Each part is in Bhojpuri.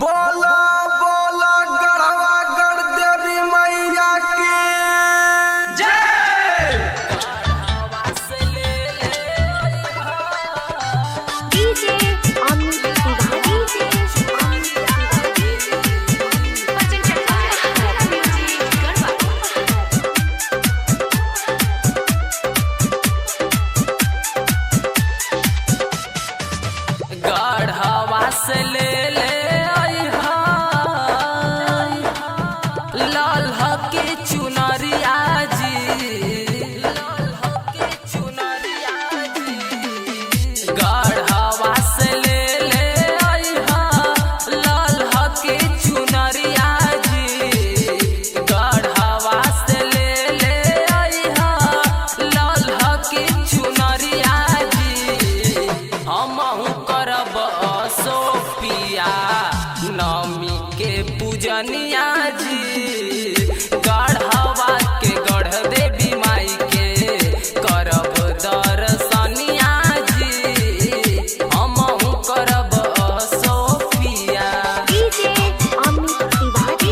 बोला बोला गढ़वा गढ़ देवी मैया की जय। डीजे अमित तिवारी गढ़वा से ले ले लाल हके चुनरिया जी, गढ़वा से ले ले लाल हके चुनरिया जी, गढ़वा से ले ले लाल हके चुनरिया जी। हमहु करब सोपिया नमी के पूजनिया जी, गढ़वा के गढ़ देवी माई के करब दर्शनिया जी, हमहु करब सोपिया। डीजे अमित तिवारी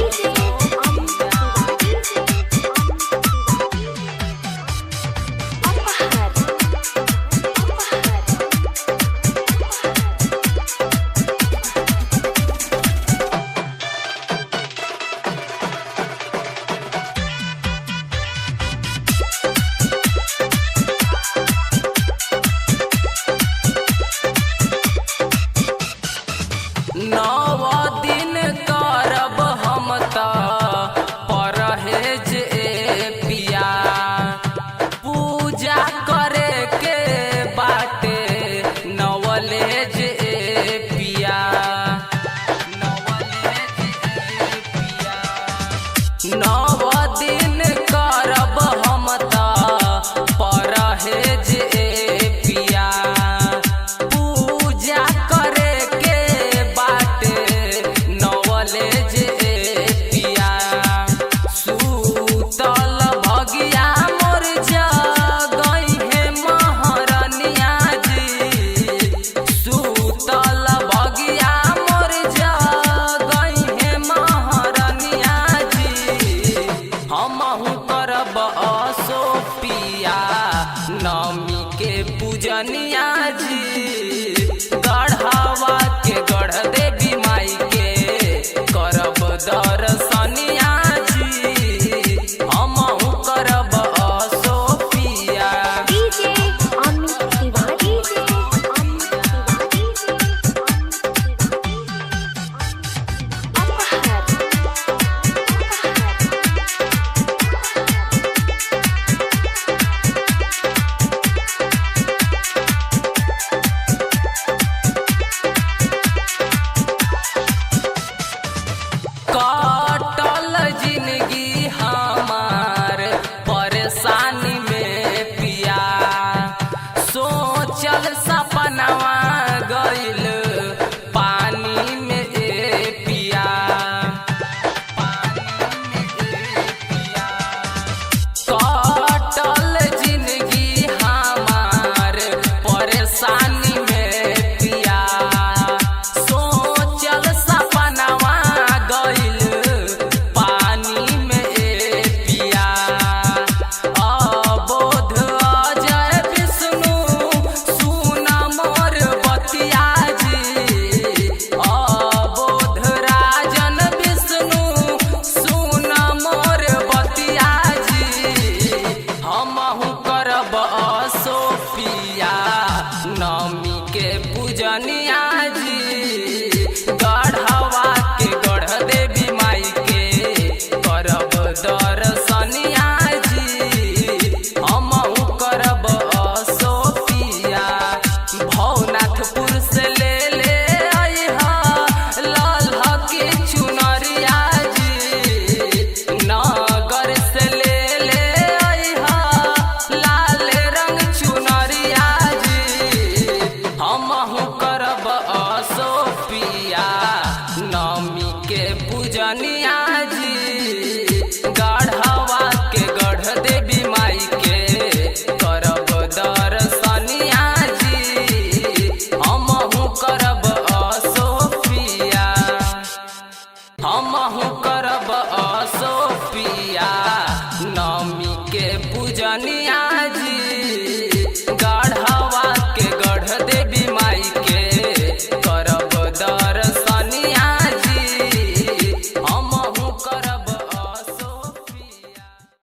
हमहू